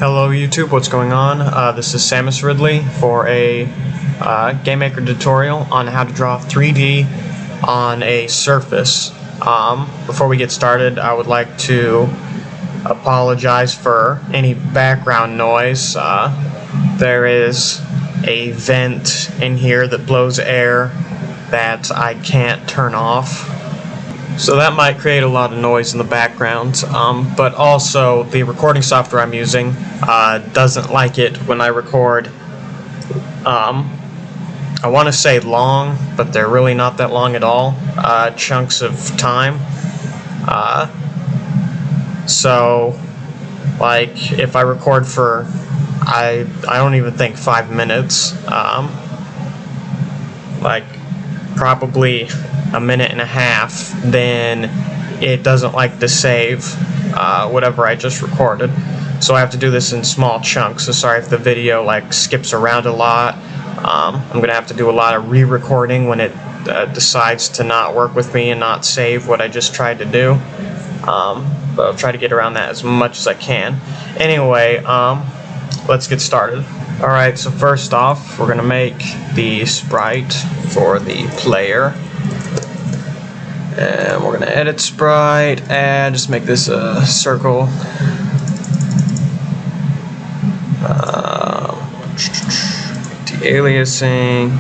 Hello YouTube, what's going on? This is Samus Ridley for a GameMaker tutorial on how to draw 3D on a surface. Before we get started, I would like to apologize for any background noise. There is a vent in here that blows air that I can't turn off. So that might create a lot of noise in the background, but also the recording software I'm using doesn't like it when I record. I want to say long, but they're really not that long at all, chunks of time. So, like, if I record for, I don't even think 5 minutes, like, probably a minute and a half, then it doesn't like to save whatever I just recorded. So I have to do this in small chunks. So sorry if the video like skips around a lot. I'm gonna have to do a lot of re-recording when it decides to not work with me and not save what I just tried to do. But I'll try to get around that as much as I can. Anyway, let's get started. Alright, so first off, we're gonna make the sprite for the player. And we're going to edit sprite, and just make this a circle. De-aliasing.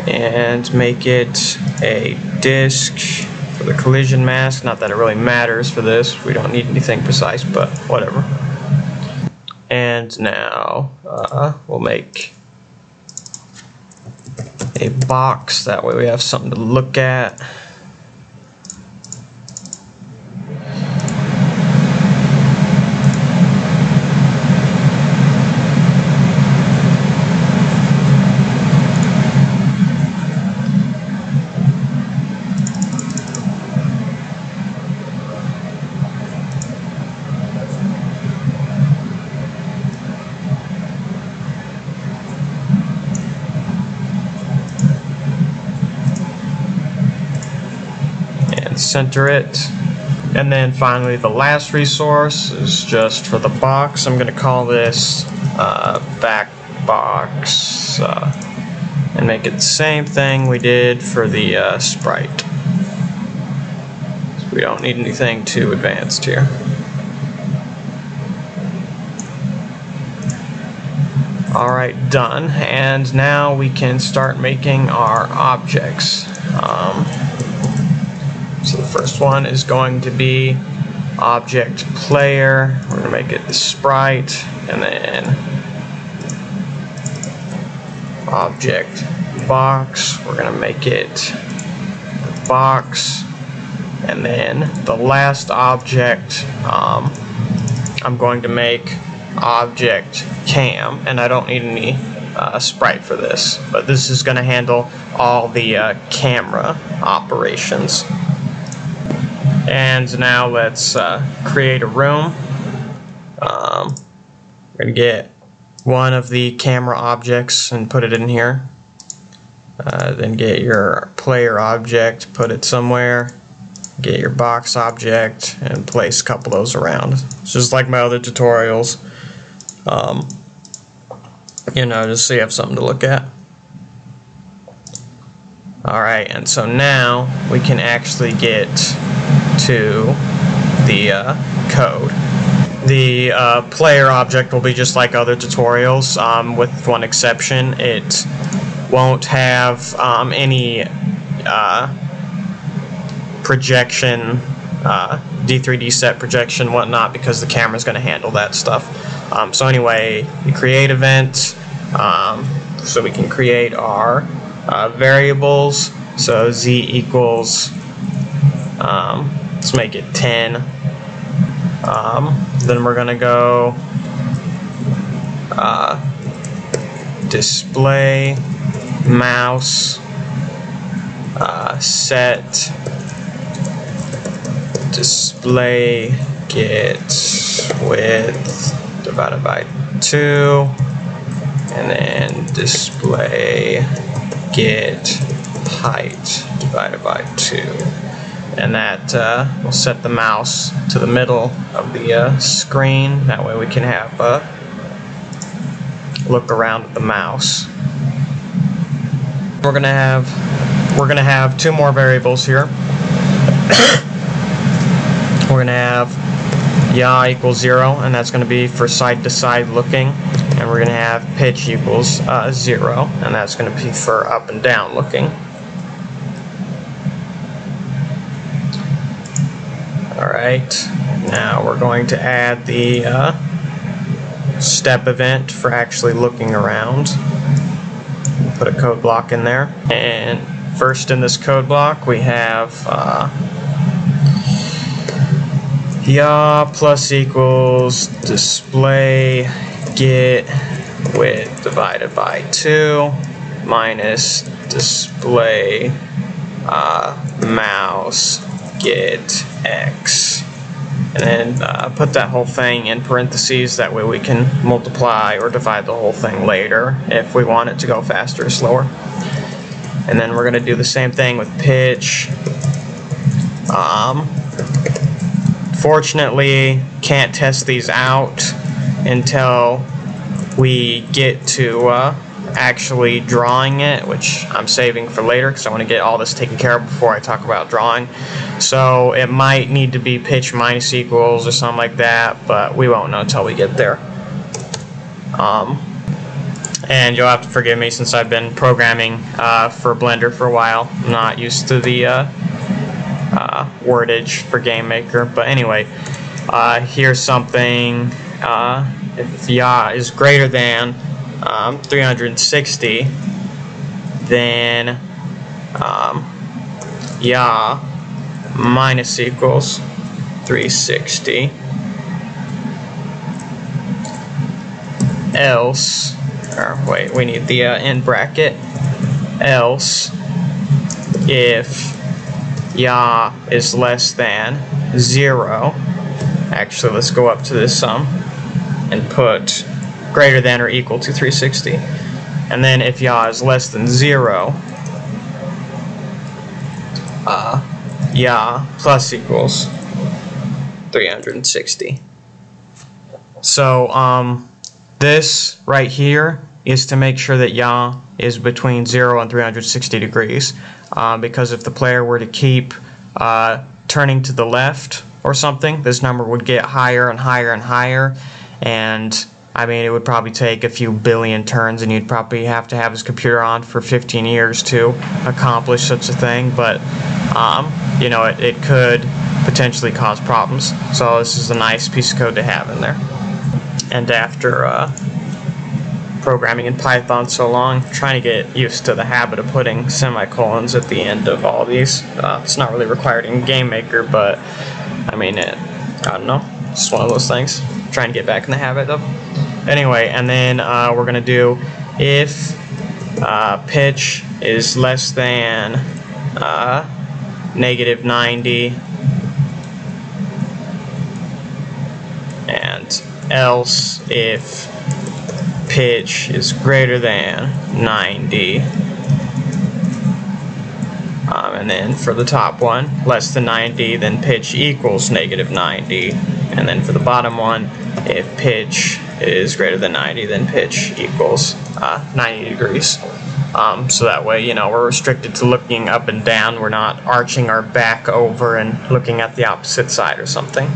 And make it a disk for the collision mask. Not that it really matters for this, we don't need anything precise, but whatever. And now we'll make a box, that way we have something to look at. Center it, and then finally the last resource is just for the box. I'm going to call this back box and make it the same thing we did for the sprite. So we don't need anything too advanced here. Alright, done, and now we can start making our objects. So the first one is going to be object player. We're going to make it the sprite, and then object box. We're going to make it the box, and then the last object I'm going to make object cam, and I don't need any sprite for this, but this is going to handle all the camera operations. And now let's create a room. We're going to get one of the camera objects and put it in here. Then get your player object, put it somewhere. Get your box object and place a couple of those around. It's just like my other tutorials. You know, just so you have something to look at. Alright, and so now we can actually get to the code. The player object will be just like other tutorials, with one exception. It won't have any projection, D3D set projection, whatnot, because the camera's going to handle that stuff. So anyway, we create event, so we can create our variables. So z equals, let's make it 10. Then we're going to go display mouse set display get width divided by 2, and then display get height divided by 2. And that will set the mouse to the middle of the screen. That way we can have look around at the mouse. We're gonna have two more variables here. We're gonna have yaw equals 0, and that's gonna be for side to side looking. And we're gonna have pitch equals 0, and that's gonna be for up and down looking. Alright, now we're going to add the step event for actually looking around. Put a code block in there. And first in this code block we have yaw plus equals display get width divided by 2 minus display mouse get x, and then put that whole thing in parentheses. That way we can multiply or divide the whole thing later if we want it to go faster or slower. And then we're going to do the same thing with pitch. Fortunately, can't test these out until we get to actually drawing it, which I'm saving for later because I want to get all this taken care of before I talk about drawing. So it might need to be pitch minus equals or something like that, but we won't know until we get there. And you'll have to forgive me since I've been programming for Blender for a while. I'm not used to the wordage for GameMaker, but anyway, here's something. If yaw is greater than 360, then yaw minus equals 360, else, or wait, we need the end bracket, else if yaw is less than 0, actually let's go up to this sum and put greater than or equal to 360, and then if yaw is less than 0, yaw plus equals 360. So this right here is to make sure that yaw is between 0 and 360 degrees, because if the player were to keep turning to the left or something, this number would get higher and higher and higher, and I mean, it would probably take a few billion turns, and you'd probably have to have his computer on for 15 years to accomplish such a thing. But you know, it could potentially cause problems. So this is a nice piece of code to have in there. And after programming in Python so long, trying to get used to the habit of putting semicolons at the end of all these. It's not really required in GameMaker, but I mean, I don't know. It's one of those things. Trying to get back in the habit of. Anyway, and then we're going to do if pitch is less than -90 and else if pitch is greater than 90, and then for the top one, less than 90, then pitch equals -90, and then for the bottom one, if pitch is greater than 90, then pitch equals 90 degrees. So that way, you know, we're restricted to looking up and down. We're not arching our back over and looking at the opposite side or something.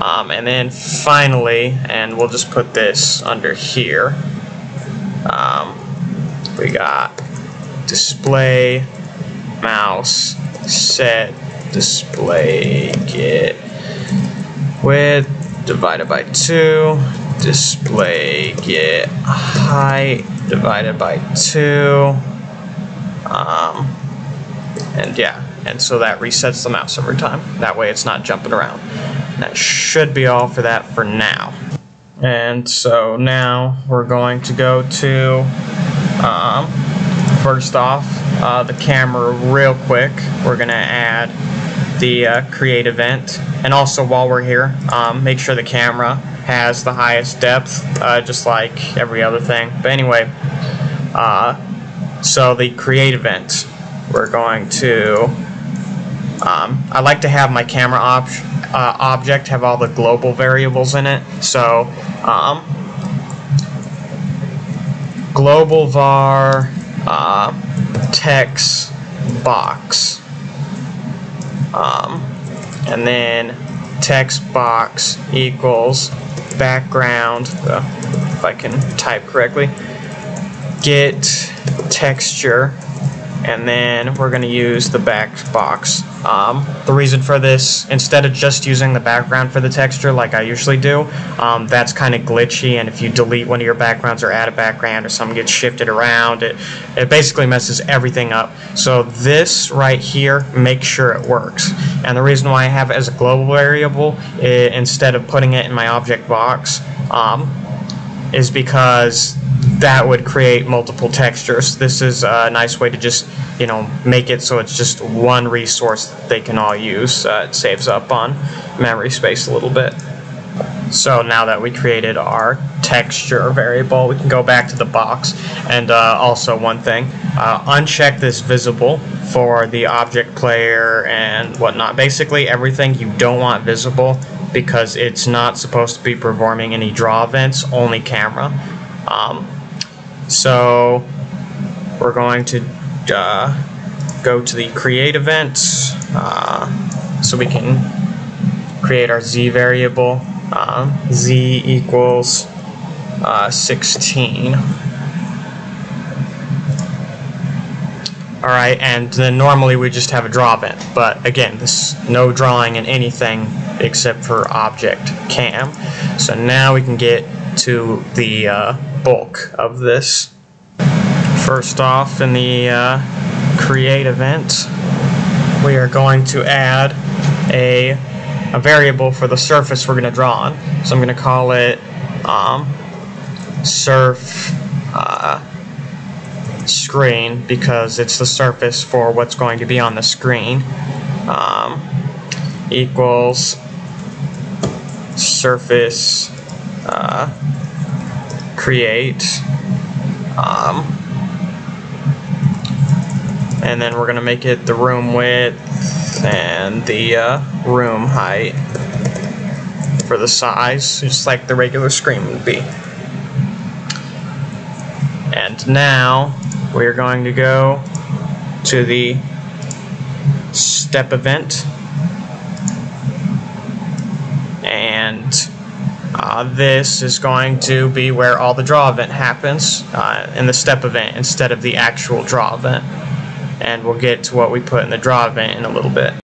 And then finally, and we'll just put this under here, we got display mouse set display get width divided by 2, display get height divided by 2, and yeah, and so that resets the mouse every time. That way it's not jumping around. That should be all for that for now. And so now we're going to go to first off the camera real quick. We're gonna add the create event, and also while we're here, make sure the camera has the highest depth, just like every other thing. But anyway, So the create event, we're going to, I like to have my camera object have all the global variables in it. So global var text box, and then text box equals background, if I can type correctly, get texture, and then we're going to use the back box. The reason for this, instead of just using the background for the texture like I usually do, that's kind of glitchy, and if you delete one of your backgrounds or add a background or something gets shifted around, it basically messes everything up. So this right here, make sure it works. And the reason why I have it as a global variable instead of putting it in my object box is because that would create multiple textures. This is a nice way to just, make it so it's just one resource that they can all use. It saves up on memory space a little bit. So now that we created our texture variable, we can go back to the box. And also one thing, uncheck this visible for the object player and whatnot. Basically everything you don't want visible, because it's not supposed to be performing any draw events, only camera. So we're going to go to the create events, so we can create our z variable. Z equals 16. Alright, and then normally we just have a draw event, but again, this no drawing in anything except for object cam. So now we can get to the bulk of this. First off, in the create event, we are going to add a variable for the surface we're going to draw on. So I'm going to call it surf screen, because it's the surface for what's going to be on the screen, equals surface create, and then we're going to make it the room width and the room height for the size, just like the regular screen would be. And now we're going to go to the step event, and this is going to be where all the draw event happens, in the step event instead of the actual draw event. And we'll get to what we put in the draw event in a little bit.